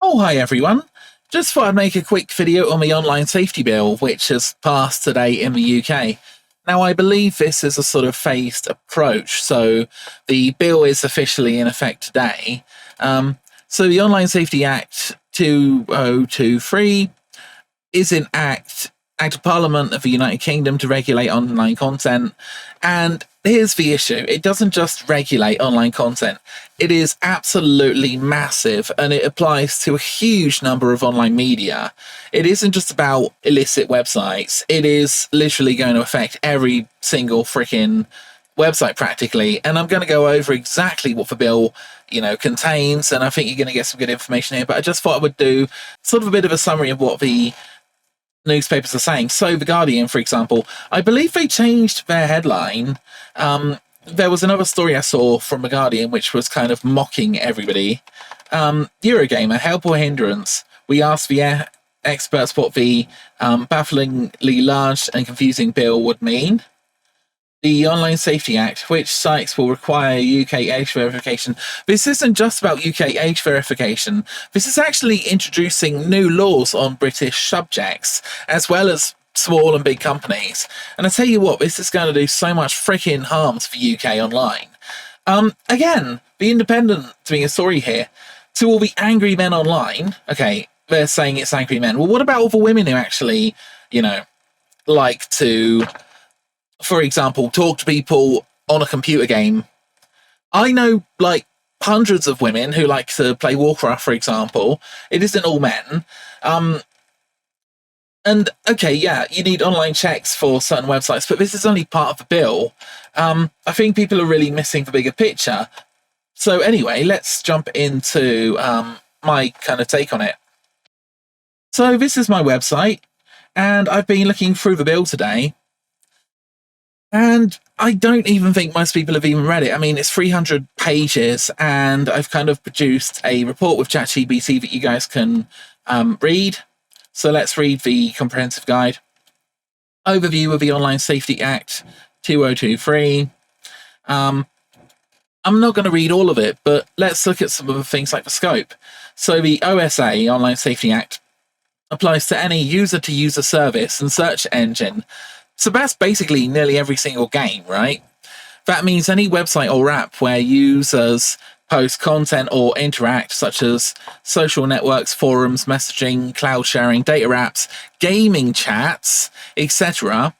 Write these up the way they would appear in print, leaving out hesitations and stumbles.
Oh, hi everyone. Just thought I'd make a quick video on the online safety bill, which has passed today in the UK. Now, I believe this is a sort of phased approach, so the bill is officially in effect today. So the Online Safety Act 2023 is an act of Parliament of the United Kingdom to regulate online content. And here's the issue. It doesn't just regulate online content. It is absolutely massive, and it applies to a huge number of online media. It isn't just about illicit websites. It is literally going to affect every single freaking website practically. And I'm going to go over exactly what the bill, contains, and I think you're going to get some good information here. But I just thought I would do sort of a bit of a summary of what the newspapers are saying. So The Guardian, for example, I believe they changed their headline. There was another story I saw from The Guardian which was kind of mocking everybody. Eurogamer, help or hindrance? We asked the experts what the bafflingly large and confusing bill would mean. The Online Safety Act, which sites will require UK age verification. This isn't just about UK age verification. This is actually introducing new laws on British subjects, as well as small and big companies. And I tell you what, this is going to do so much freaking harm to the UK online. Again, The Independent doing a story here. To all the angry men online, okay, they're saying it's angry men. Well, what about all the women who actually, like to, for example, talk to people on a computer game? I know, hundreds of women who like to play Warcraft, for example. It isn't all men. And, okay, yeah, you need online checks for certain websites, but this is only part of the bill. I think people are really missing the bigger picture. So anyway, let's jump into my kind of take on it. So this is my website, and I've been looking through the bill today. And I don't even think most people have even read it. I mean, it's 300 pages, and I've kind of produced a report with ChatGPT that you guys can read. So let's read the comprehensive guide. Overview of the Online Safety Act 2023. I'm not going to read all of it, but let's look at some of the things like the scope. So the OSA, Online Safety Act, applies to any user-to-user service and search engine. So that's basically nearly every single game, right? That means any website or app where users post content or interact, such as social networks, forums, messaging, cloud sharing, data apps, gaming chats, etc.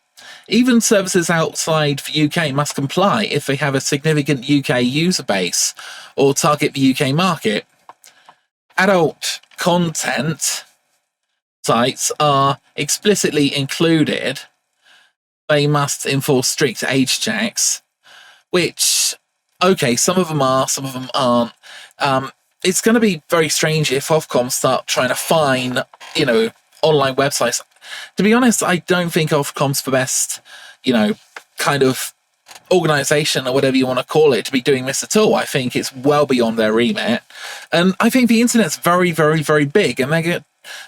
Even services outside the UK must comply if they have a significant UK user base or target the UK market. Adult content sites are explicitly included. They must enforce strict age checks, which, okay, some of them are, some of them aren't. It's going to be very strange if Ofcom start trying to fine, online websites. To be honest, I don't think Ofcom's the best, kind of organization or whatever you want to call it to be doing this at all. I think it's well beyond their remit. And I think the internet's very, very, very big, and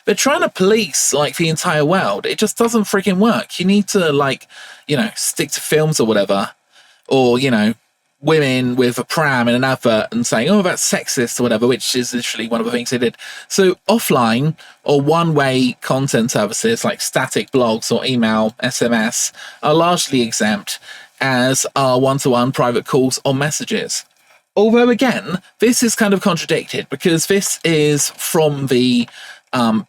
they're trying to police the entire world. It just doesn't freaking work. You need to stick to films or whatever, or women with a pram in an advert and saying, oh, that's sexist or whatever, which is literally one of the things they did. So offline or one-way content services like static blogs or email, SMS are largely exempt, as are one-to-one private calls or messages. Although again, this is kind of contradicted because this is from the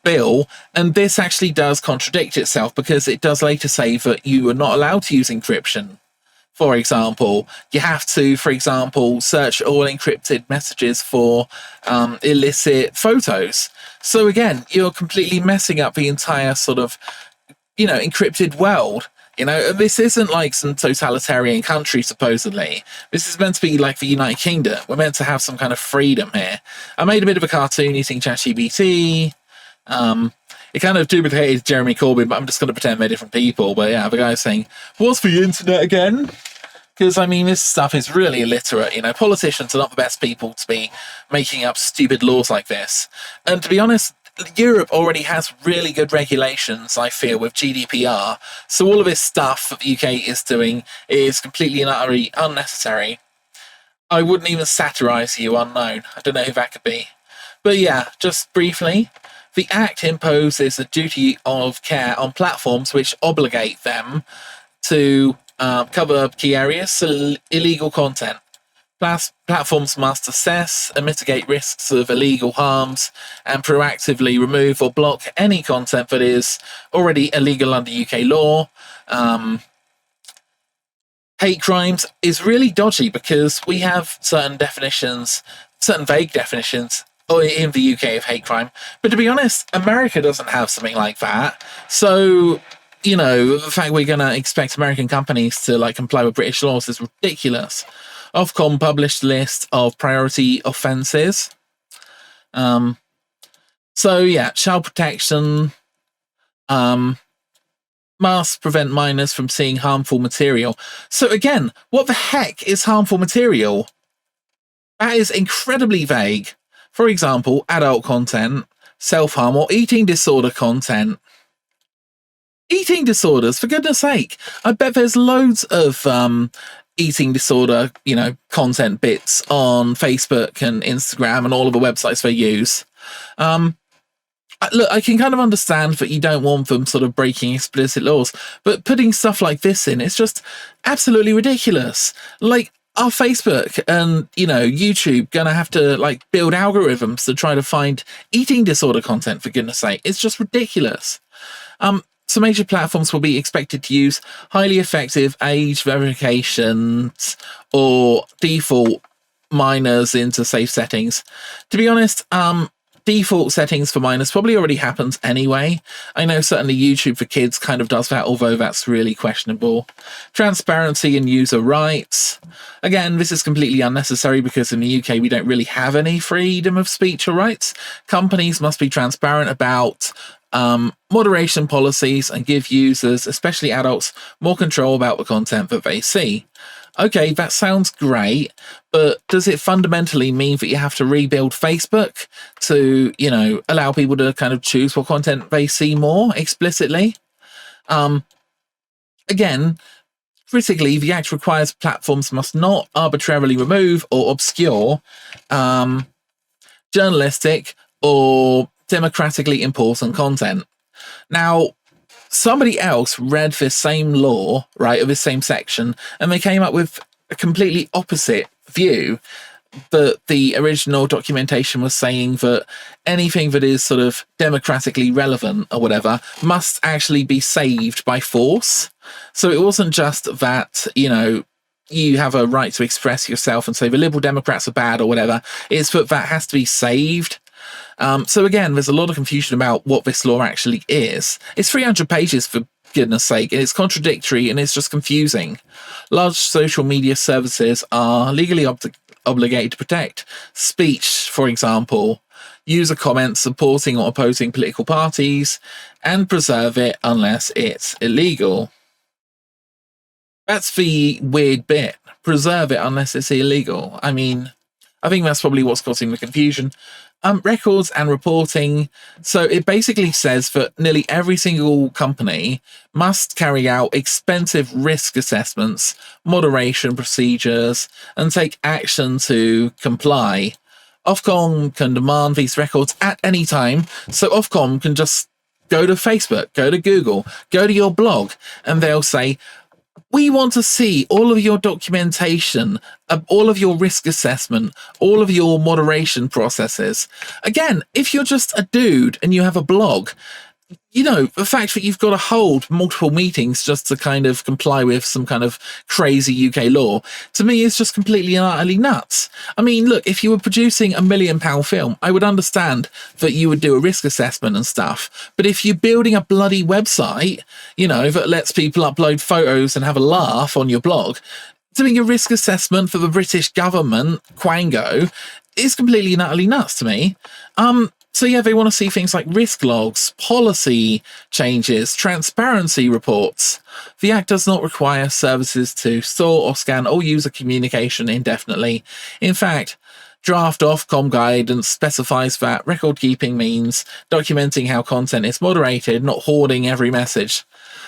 bill, and this actually does contradict itself because it does later say that you are not allowed to use encryption. For example, you have to, for example, search all encrypted messages for illicit photos. So again, you're completely messing up the entire sort of, encrypted world. This isn't like some totalitarian country, supposedly. This is meant to be like the United Kingdom. We're meant to have some kind of freedom here. I made a bit of a cartoon using ChatGPT. It kind of duplicated Jeremy Corbyn, but I'm just going to pretend they're different people. But yeah, the guy's saying, what's the internet again? Because, I mean, this stuff is really illiterate. Politicians are not the best people to be making up stupid laws like this. And to be honest, Europe already has really good regulations, I feel, with GDPR. So all of this stuff that the UK is doing is completely and utterly unnecessary. I wouldn't even satirize you, unknown. I don't know who that could be. But yeah, just briefly, the Act imposes a duty of care on platforms which obligate them to cover key areas, so illegal content. Platforms must assess and mitigate risks of illegal harms and proactively remove or block any content that is already illegal under UK law. Hate crimes is really dodgy because we have certain definitions, certain vague definitions in the UK of hate crime. But to be honest, America doesn't have something like that. So, you know, the fact we're going to expect American companies to like comply with British laws is ridiculous. Ofcom published a list of priority offences. So yeah, child protection must prevent minors from seeing harmful material. So again, what the heck is harmful material? That is incredibly vague. For example, adult content, self-harm, or eating disorder content. Eating disorders, for goodness sake. I bet there's loads of eating disorder, you know, content bits on Facebook and Instagram and all of the websites they use. Look, I can kind of understand that you don't want them sort of breaking explicit laws, but putting stuff like this in, it's just absolutely ridiculous. Like, are Facebook and, you know, YouTube gonna have to like build algorithms to try to find eating disorder content, for goodness sake? It's just ridiculous. So major platforms will be expected to use highly effective age verifications or default minors into safe settings. To be honest, default settings for minors probably already happens anyway. I know certainly YouTube for kids kind of does that, although that's really questionable. Transparency and user rights. Again, this is completely unnecessary because in the UK we don't really have any freedom of speech or rights. Companies must be transparent about moderation policies and give users, especially adults, more control about the content that they see. Okay, that sounds great, but does it fundamentally mean that you have to rebuild Facebook to, you know, allow people to kind of choose what content they see more explicitly? Again, critically, the Act requires platforms must not arbitrarily remove or obscure journalistic or democratically important content. Now, somebody else read this same law, right, of this same section, and they came up with a completely opposite view. That the original documentation was saying that anything that is sort of democratically relevant or whatever must actually be saved by force. So it wasn't just that, you know, you have a right to express yourself and say the Liberal Democrats are bad or whatever. It's that that has to be saved. So again, there's a lot of confusion about what this law actually is. It's 300 pages, for goodness sake, and it's contradictory and it's just confusing. Large social media services are legally obligated to protect speech, for example, user comments supporting or opposing political parties, and preserve it unless it's illegal. That's the weird bit. Preserve it unless it's illegal. I mean, I think that's probably what's causing the confusion. Records and reporting. So it basically says that nearly every single company must carry out expensive risk assessments, moderation procedures, and take action to comply. Ofcom can demand these records at any time. So Ofcom can just go to Facebook, go to Google, go to your blog, and they'll say, we want to see all of your documentation, all of your risk assessment, all of your moderation processes. Again, if you're just a dude and you have a blog, you know, the fact that you've got to hold multiple meetings just to kind of comply with some kind of crazy UK law, to me is just completely and utterly nuts. I mean, look, if you were producing £1 million film, I would understand that you would do a risk assessment and stuff. But if you're building a bloody website, you know, that lets people upload photos and have a laugh on your blog, doing a risk assessment for the British government, Quango, is completely and utterly nuts to me. So yeah, they want to see things like risk logs, policy changes, transparency reports. The Act does not require services to store or scan all user communication indefinitely. In fact, draft Ofcom guidance specifies that record keeping means documenting how content is moderated, not hoarding every message.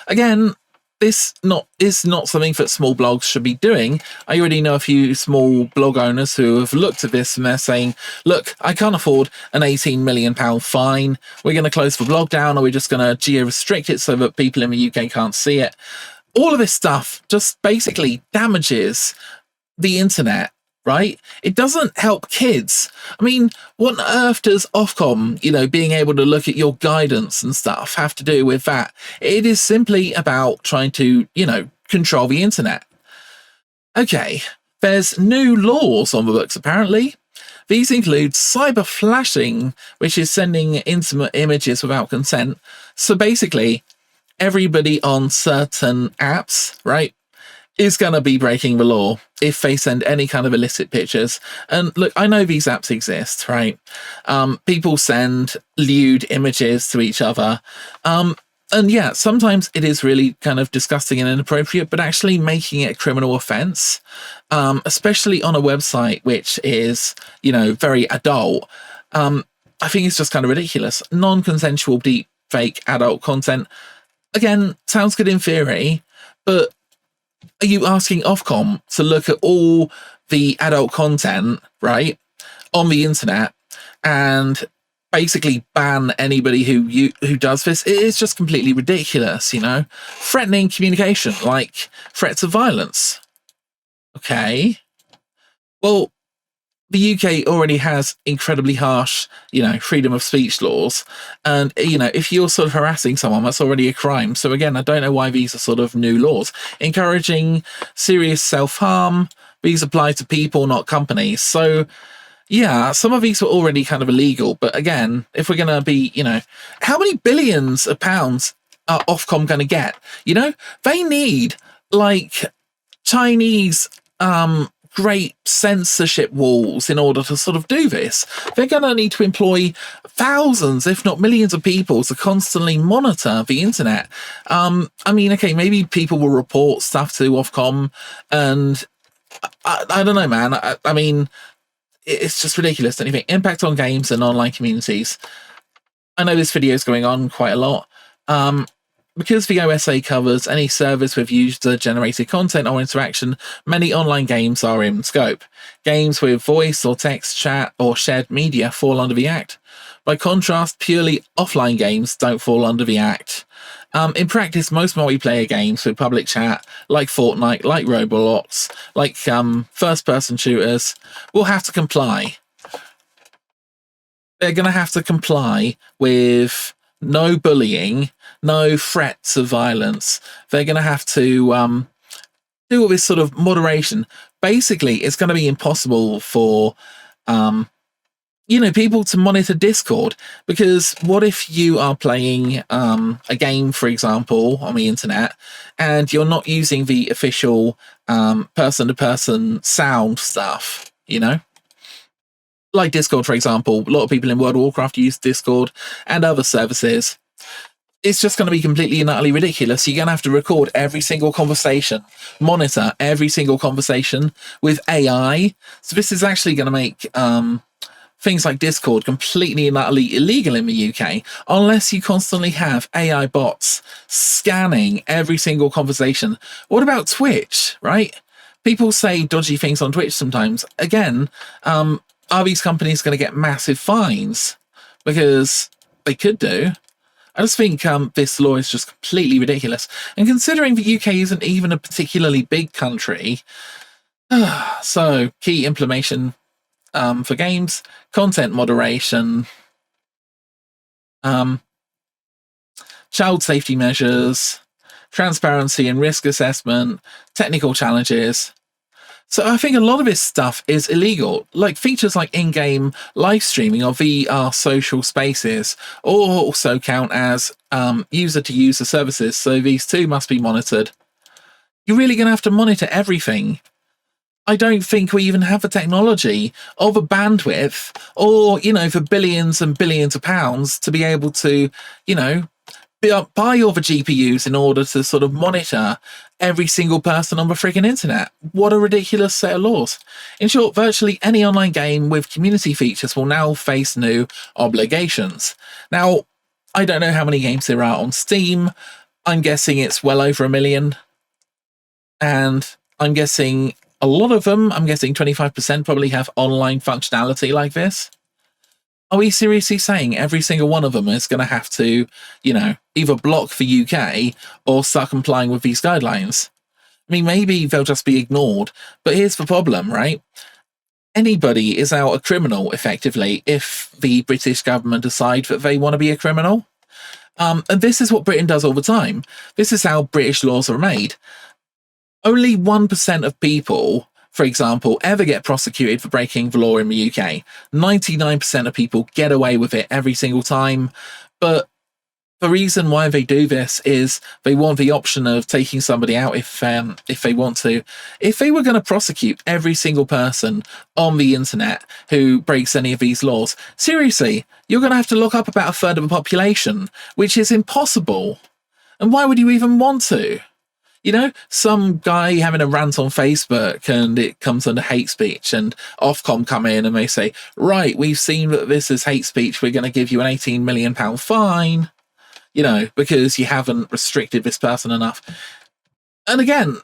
Again, this is not something that small blogs should be doing. I already know a few small blog owners who have looked at this and they're saying, look, I can't afford an £18 million fine. We're going to close the blog down, or we're just going to geo-restrict it so that people in the UK can't see it. All of this stuff just basically damages the internet, right? It doesn't help kids. I mean, what on earth does Ofcom, being able to look at your guidance and stuff have to do with that? It is simply about trying to, control the internet. Okay, there's new laws on the books, apparently. These include cyber flashing, which is sending intimate images without consent. So basically, everybody on certain apps, right, is going to be breaking the law if they send any kind of illicit pictures. And look, I know these apps exist, right? People send lewd images to each other. And yeah, sometimes it is really kind of disgusting and inappropriate, but actually making it a criminal offense, especially on a website which is, very adult, I think it's just kind of ridiculous. Non-consensual, deep, fake adult content, again, sounds good in theory, but are you asking Ofcom to look at all the adult content, right, on the internet and basically ban anybody who does this? It is just completely ridiculous, Threatening communication, like threats of violence. Okay. Well, the UK already has incredibly harsh, freedom of speech laws. And, if you're sort of harassing someone, that's already a crime. So again, I don't know why these are sort of new laws. Encouraging serious self-harm, these apply to people, not companies. So yeah, some of these were already kind of illegal. But again, if we're going to be, how many billions of pounds are Ofcom going to get? They need like Chinese, great censorship walls in order to sort of do this. They're going to need to employ thousands, if not millions of people to constantly monitor the internet. I mean, okay, maybe people will report stuff to Ofcom, and I don't know, man. I mean, it's just ridiculous. Anything. Impact on games and online communities. I know this video is going on quite a lot. Because the OSA covers any service with user-generated content or interaction, many online games are in scope. Games with voice or text, chat, or shared media fall under the Act. By contrast, purely offline games don't fall under the Act. In practice, most multiplayer games with public chat, like Fortnite, like Roblox, like first-person shooters, will have to comply. They're going to have to comply with no bullying, no threats of violence. They're going to have to do all this sort of moderation. Basically, it's going to be impossible for people to monitor Discord, because what if you are playing a game, for example, on the internet, and you're not using the official person-to-person sound stuff, Like Discord, for example. A lot of people in World of Warcraft use Discord and other services. It's just going to be completely and utterly ridiculous. You're going to have to record every single conversation, monitor every single conversation with AI. So this is actually going to make things like Discord completely and utterly illegal in the UK, unless you constantly have AI bots scanning every single conversation. What about Twitch, right? People say dodgy things on Twitch sometimes. Again, are these companies going to get massive fines? Because they could do. I just think this law is just completely ridiculous. And considering the UK isn't even a particularly big country, so key implementation for games, content moderation, child safety measures, transparency and risk assessment, technical challenges. So I think a lot of this stuff is illegal, like features like in-game live streaming or VR social spaces also count as user-to-user services, so these too must be monitored. You're really going to have to monitor everything. I don't think we even have the technology or the bandwidth or, for billions and billions of pounds to be able to, buy all the GPUs in order to sort of monitor every single person on the freaking internet. What a ridiculous set of laws. In short, virtually any online game with community features will now face new obligations. Now, I don't know how many games there are on Steam, I'm guessing it's well over 1 million. And I'm guessing a lot of them, I'm guessing 25% probably have online functionality like this. Are we seriously saying every single one of them is going to have to, either block the UK or start complying with these guidelines? I mean, maybe they'll just be ignored, but here's the problem, right? Anybody is now a criminal, effectively, if the British government decide that they want to be a criminal. And this is what Britain does all the time. This is how British laws are made. Only 1% of people, for example, ever get prosecuted for breaking the law in the UK. 99% of people get away with it every single time. But the reason why they do this is they want the option of taking somebody out if they want to. If they were going to prosecute every single person on the internet who breaks any of these laws, seriously, you're going to have to lock up about a third of the population, which is impossible. And why would you even want to? Some guy having a rant on Facebook and it comes under hate speech, and Ofcom come in and they say, right, we've seen that this is hate speech, we're going to give you an £18 million fine, because you haven't restricted this person enough. And again,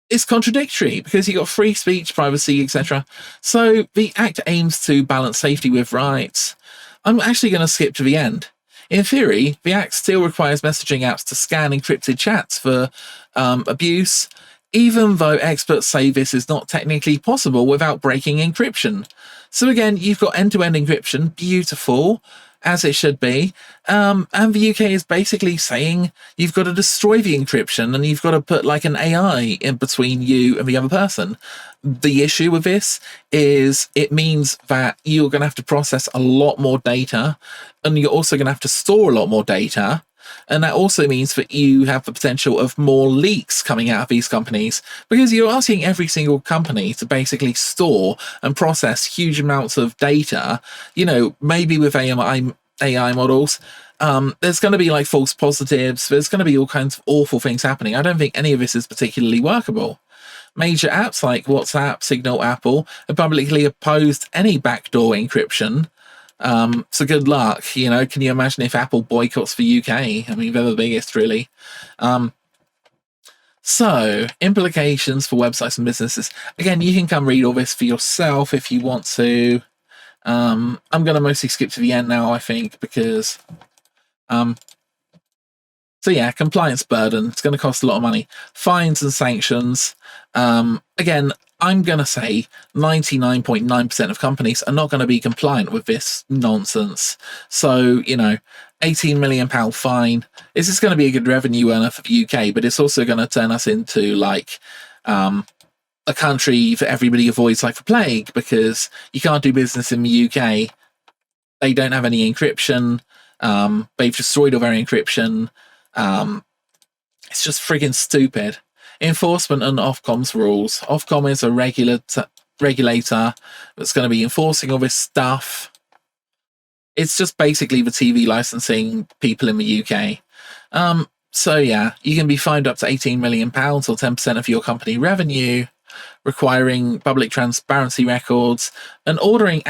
it's contradictory because you got free speech, privacy, etc. So the Act aims to balance safety with rights. I'm actually going to skip to the end. In theory, the Act still requires messaging apps to scan encrypted chats for abuse, even though experts say this is not technically possible without breaking encryption. So again, you've got end-to-end encryption, beautiful, as it should be, and the UK is basically saying you've got to destroy the encryption and you've got to put like an AI in between you and the other person. The issue with this is it means that you're going to have to process a lot more data, and you're also going to have to store a lot more data. And that also means that you have the potential of more leaks coming out of these companies, because you're asking every single company to basically store and process huge amounts of data. Maybe with AI models, there's going to be like false positives. There's going to be all kinds of awful things happening. I don't think any of this is particularly workable. Major apps like WhatsApp, Signal, Apple have publicly opposed any backdoor encryption. So good luck. Can you imagine if Apple boycotts the UK? I mean, they're the biggest, really. So implications for websites and businesses. Again, you can come read all this for yourself if you want to. I'm going to mostly skip to the end now, I think, because so yeah, compliance burden. It's going to cost a lot of money. Fines and sanctions. Again, I'm going to say 99.9% of companies are not going to be compliant with this nonsense. So, £18 million fine. This is going to be a good revenue earner for the UK, but it's also going to turn us into like a country that everybody avoids like the plague, because you can't do business in the UK. They don't have any encryption. They've destroyed all their encryption. It's just friggin' stupid. Enforcement and Ofcom's rules. Ofcom is a regulator that's going to be enforcing all this stuff. It's just basically the TV licensing people in the UK. So yeah, you can be fined up to £18 million or 10% of your company revenue, requiring public transparency records, and ordering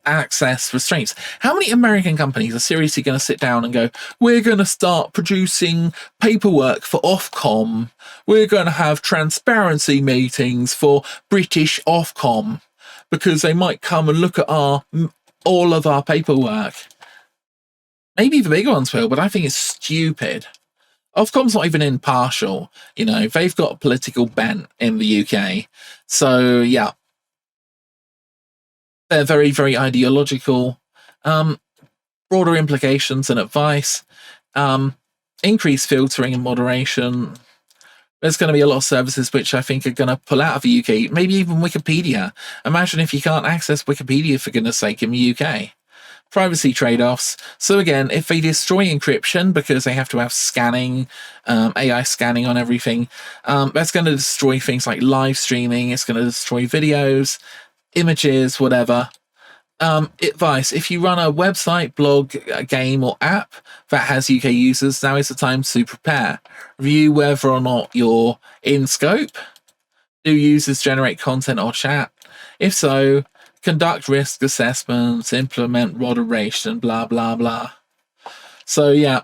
access restraints. How many American companies are seriously going to sit down and go, we're going to start producing paperwork for Ofcom, we're going to have transparency meetings for British Ofcom, because they might come and look at all of our paperwork? Maybe the bigger ones will, but I think it's stupid. Ofcom's not even impartial. They've got a political bent in the UK. So yeah, they're very, very ideological. Broader implications and advice. Increased filtering and moderation. There's going to be a lot of services which I think are going to pull out of the UK. Maybe even Wikipedia. Imagine if you can't access Wikipedia, for goodness sake, in the UK. Privacy trade-offs. So again, if they destroy encryption because they have to have scanning, AI scanning on everything, that's going to destroy things like live streaming. It's going to destroy videos, images, whatever. Advice: if you run a website, blog, a game or app that has UK users, now is the time to prepare. Review whether or not you're in scope. Do users generate content or chat? If so, conduct risk assessments, implement moderation, blah, blah, blah. So yeah,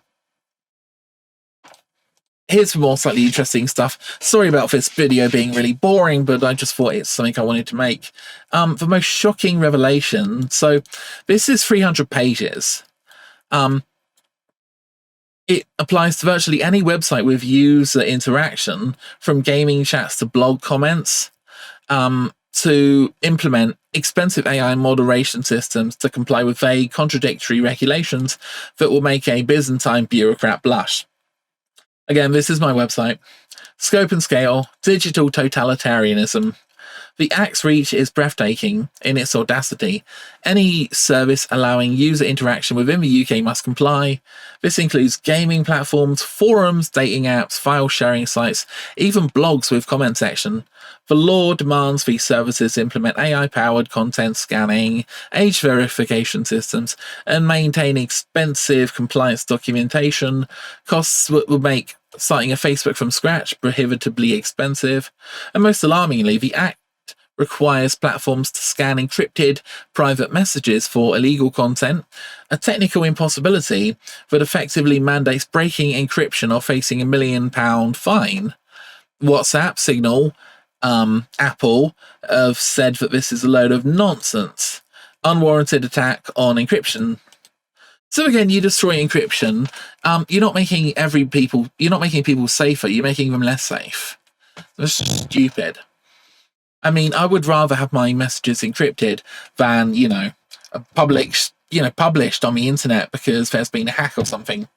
here's some more slightly interesting stuff. Sorry about this video being really boring, but I just thought it's something I wanted to make. The most shocking revelation. So this is 300 pages. It applies to virtually any website with user interaction, from gaming chats to blog comments, to implement expensive AI moderation systems to comply with vague, contradictory regulations that will make a Byzantine bureaucrat blush. Again, this is my website. Scope and scale, digital totalitarianism. The Act's reach is breathtaking in its audacity. Any service allowing user interaction within the UK must comply. This includes gaming platforms, forums, dating apps, file sharing sites, even blogs with comment section. The law demands these services implement AI-powered content scanning, age verification systems, and maintain expensive compliance documentation. Costs would make starting a Facebook from scratch prohibitively expensive. And most alarmingly, the Act requires platforms to scan encrypted private messages for illegal content, a technical impossibility that effectively mandates breaking encryption or facing £1 million fine. WhatsApp, Signal, Apple have said that this is a load of nonsense. Unwarranted attack on encryption. So again, you destroy encryption. You're not making people safer. You're making them less safe. That's stupid. I mean, I would rather have my messages encrypted than, published on the internet because there's been a hack or something.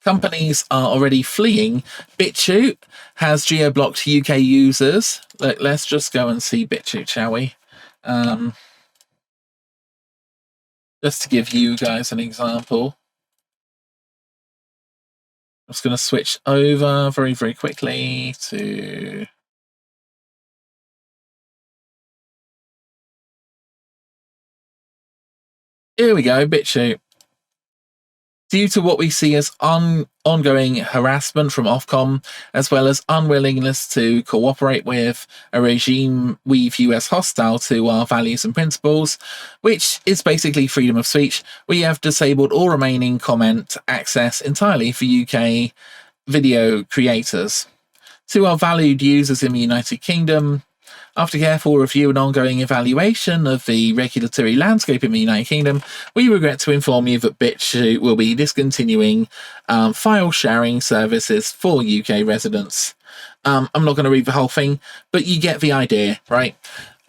Companies are already fleeing. BitChute has geo-blocked UK users. Let's just go and see BitChute, shall we? Just to give you guys an example. I'm just going to switch over very, very quickly to... Here we go, BitChute. Due to what we see as ongoing harassment from Ofcom, as well as unwillingness to cooperate with a regime we view as hostile to our values and principles, which is basically freedom of speech, we have disabled all remaining comment access entirely for UK video creators. To our valued users in the United Kingdom, after careful review and ongoing evaluation of the regulatory landscape in the United Kingdom, we regret to inform you that BitChute will be discontinuing file sharing services for UK residents. I'm not going to read the whole thing, but you get the idea, right?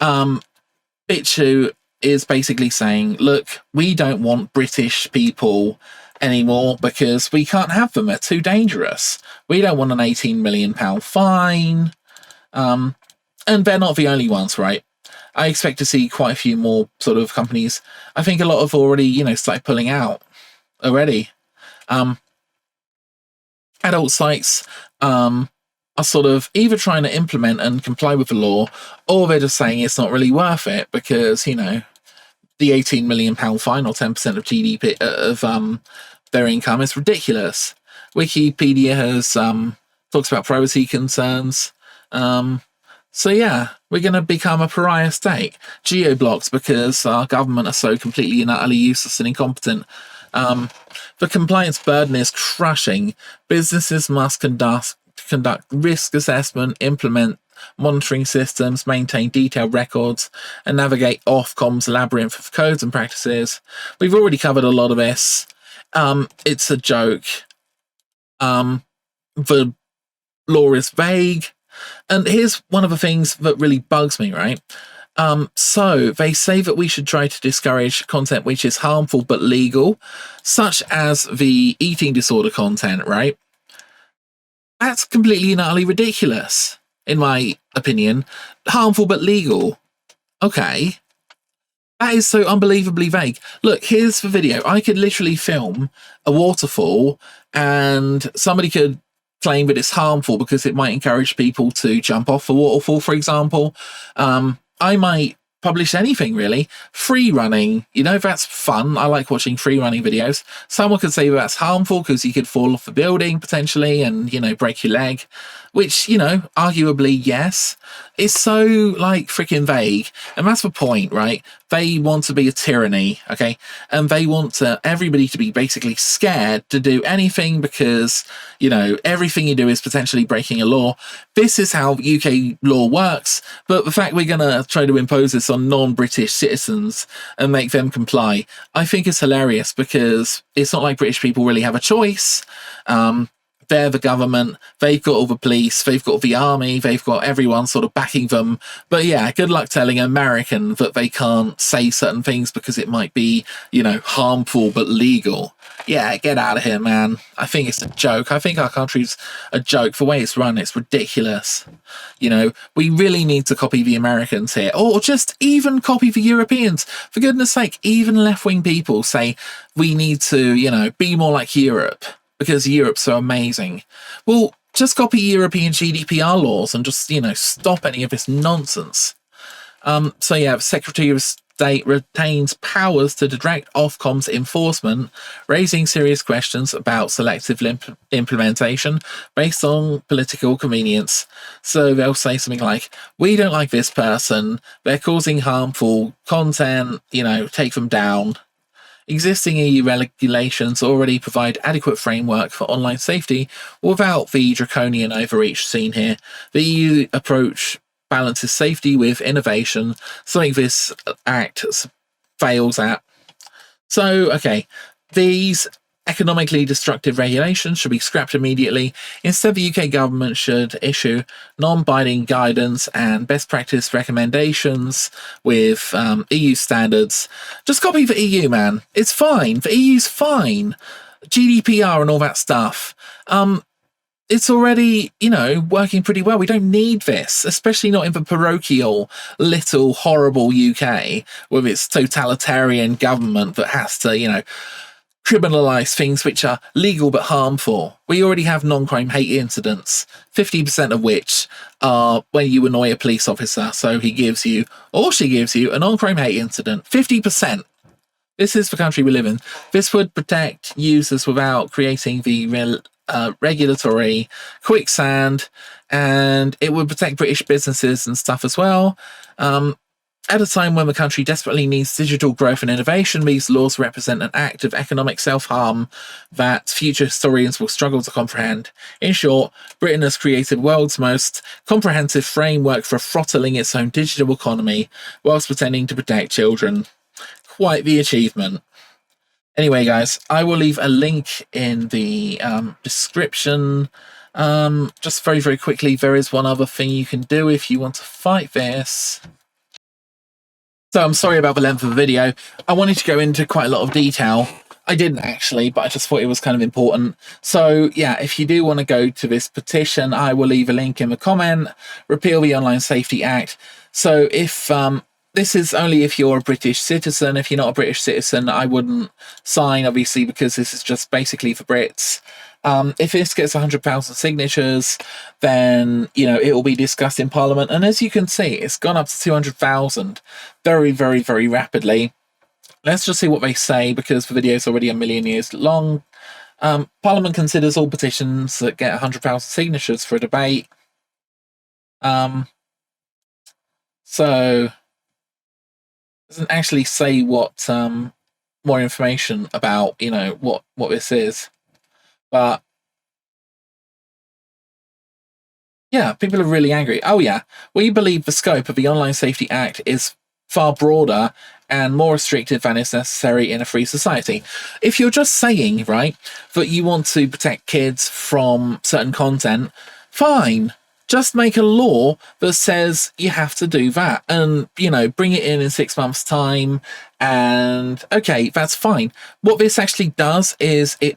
BitChute is basically saying, look, we don't want British people anymore because we can't have them. They're too dangerous. We don't want an £18 million fine. And they're not the only ones, right? I expect to see quite a few more sort of companies. I think a lot have already, started pulling out already. Adult sites are sort of either trying to implement and comply with the law, or they're just saying it's not really worth it because, the £18 million fine or 10% of GDP of their income is ridiculous. Wikipedia has talks about privacy concerns. So yeah, we're going to become a pariah state. Geo-blocks because our government are so completely and utterly useless and incompetent. The compliance burden is crushing. Businesses must conduct risk assessment, implement monitoring systems, maintain detailed records, and navigate Ofcom's labyrinth of codes and practices. We've already covered a lot of this. It's a joke. The law is vague. And here's one of the things that really bugs me, right? So they say that we should try to discourage content which is harmful but legal, such as the eating disorder content, right? That's completely and utterly ridiculous, in my opinion. Harmful but legal. Okay. That is so unbelievably vague. Look, here's the video. I could literally film a waterfall and somebody could claim that it's harmful because it might encourage people to jump off a waterfall, for example. I might publish anything, really. Free running, that's fun. I like watching free running videos. Someone could say that's harmful because you could fall off the building potentially and, break your leg. which, you know, arguably, yes, is so, like, freaking vague. And that's the point, right? They want to be a tyranny, okay? And they want everybody to be basically scared to do anything because, you know, everything you do is potentially breaking a law. This is how UK law works, but the fact we're going to try to impose this on non-British citizens and make them comply, I think is hilarious, because it's not like British people really have a choice. They're the government, they've got all the police, they've got the army, they've got everyone sort of backing them. But yeah, good luck telling an American that they can't say certain things because it might be, you know, harmful but legal. Yeah, get out of here, man. I think it's a joke. I think our country's a joke. The way it's run, it's ridiculous. You know, we really need to copy the Americans here, or just even copy the Europeans. For goodness sake, even left-wing people say we need to, you know, be more like Europe, because Europe's so amazing. Well, just copy European GDPR laws and just, you know, stop any of this nonsense. So yeah, the Secretary of State retains powers to direct Ofcom's enforcement, raising serious questions about selective implementation based on political convenience. So they'll say something like, we don't like this person, they're causing harmful content, you know, take them down. Existing EU regulations already provide adequate framework for online safety without the draconian overreach seen here. The EU approach balances safety with innovation, something this act fails at. So, okay, these economically destructive regulations should be scrapped immediately. Instead, the UK government should issue non-binding guidance and best practice recommendations with EU standards. Just copy the EU, man. It's fine. The EU's fine. GDPR and all that stuff. It's already, you know, working pretty well. We don't need this, especially not in the parochial, little, horrible UK with its totalitarian government that has to, you know, criminalise things which are legal but harmful. We already have non-crime hate incidents, 50% of which are when you annoy a police officer, so he gives you, or she gives you, a non-crime hate incident. 50%. This is the country we live in. This would protect users without creating the regulatory quicksand, and it would protect British businesses and stuff as well. At a time when the country desperately needs digital growth and innovation, these laws represent an act of economic self-harm that future historians will struggle to comprehend. In short, Britain has created the world's most comprehensive framework for throttling its own digital economy whilst pretending to protect children. Quite the achievement. Anyway, guys, I will leave a link in the description. Just very, very quickly, there is one other thing you can do if you want to fight this. So I'm sorry about the length of the video. I wanted to go into quite a lot of detail. I didn't actually, but I just thought it was kind of important. So yeah, if you do want to go to this petition, I will leave a link in the comment. Repeal the Online Safety Act. So if this is only if you're a British citizen. If you're not a British citizen, I wouldn't sign, obviously, because this is just basically for Brits. If this gets 100,000 signatures, then, you know, it will be discussed in Parliament. And as you can see, it's gone up to 200,000 very, very, very rapidly. Let's just see what they say, because the video is already 1 million years long. Parliament considers all petitions that get 100,000 signatures for a debate. So, it doesn't actually say what more information about, you know, what this is. But yeah, people are really angry. Oh yeah, we believe the scope of the Online Safety Act is far broader and more restrictive than is necessary in a free society. If you're just saying, right, that you want to protect kids from certain content, fine. Just make a law that says you have to do that, and, you know, bring it in 6 months' time, and okay, that's fine. What this actually does is it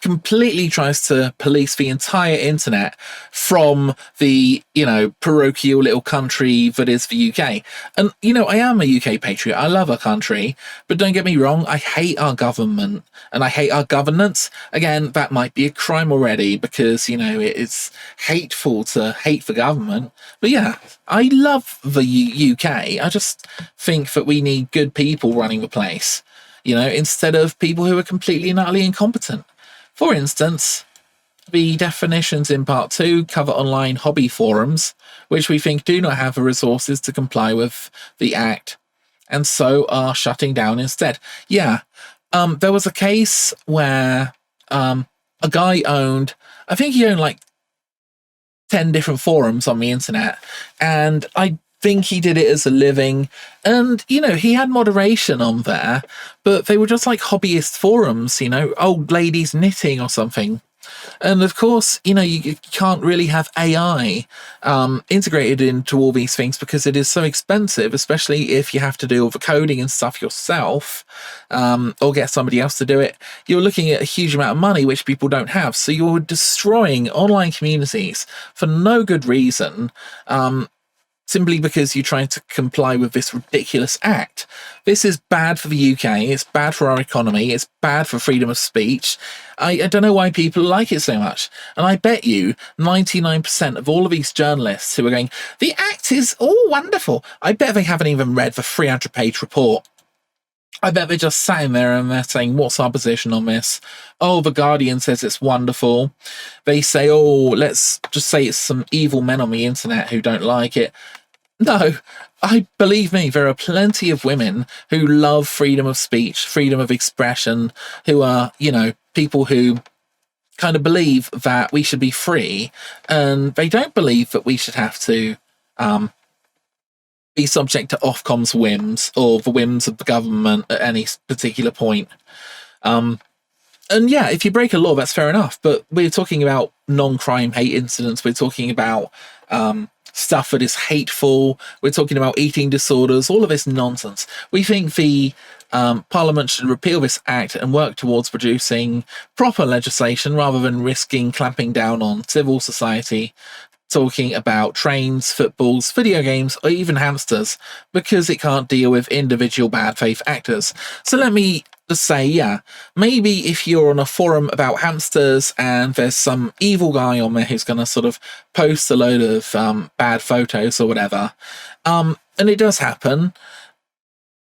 completely tries to police the entire internet from the, you know, parochial little country that is the UK. And, you know, I am a UK patriot. I love our country, but don't get me wrong, I hate our government and I hate our governance. Again, that might be a crime already, because, you know, it's hateful to hate the government. But yeah, I love the UK. I just think that we need good people running the place, you know, instead of people who are completely and utterly incompetent. For instance, The definitions in part 2 cover online hobby forums, which we think do not have the resources to comply with the Act, and so are shutting down instead. Yeah, there was a case where a guy owned, I think he owned like 10 different forums on the internet, and I think he did it as a living, and he had moderation on there, but they were just like hobbyist forums, old ladies knitting or something. And of course, you can't really have AI integrated into all these things because it is so expensive, especially if you have to do all the coding and stuff yourself, or get somebody else to do it. You're looking at a huge amount of money, which people don't have. So you're destroying online communities for no good reason. Simply because you're trying to comply with this ridiculous act. This is bad for the UK, it's bad for our economy, it's bad for freedom of speech. I don't know why people like it so much. And I bet you 99% of all of these journalists who are going, the act is all wonderful, I bet they haven't even read the 300-page report. I bet they're just sat in there and they're saying, what's our position on this? Oh, The Guardian says it's wonderful. They say, oh, let's just say it's some evil men on the internet who don't like it. No, believe me, there are plenty of women who love freedom of speech, freedom of expression, who are, people who kind of believe that we should be free, and they don't believe that we should have to be subject to Ofcom's whims or the whims of the government at any particular point. And yeah, if you break a law, that's fair enough. But we're talking about non-crime hate incidents. We're talking about stuff that is hateful. We're talking about eating disorders, all of this nonsense. We think the Parliament should repeal this act and work towards producing proper legislation rather than risking clamping down on civil society, talking about trains, footballs, video games, or even hamsters, because it can't deal with individual bad faith actors. So let me just say, yeah, maybe if you're on a forum about hamsters and there's some evil guy on there who's going to sort of post a load of bad photos or whatever, and it does happen,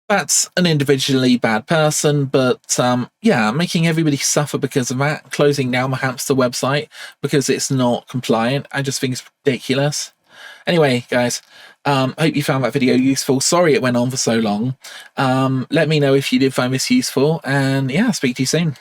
that's an individually bad person, but yeah, making everybody suffer because of that, closing down the hamster website because it's not compliant, I just think it's ridiculous. Anyway, guys, hope you found that video useful. Sorry it went on for so long. Let me know if you did find this useful, and yeah, speak to you soon.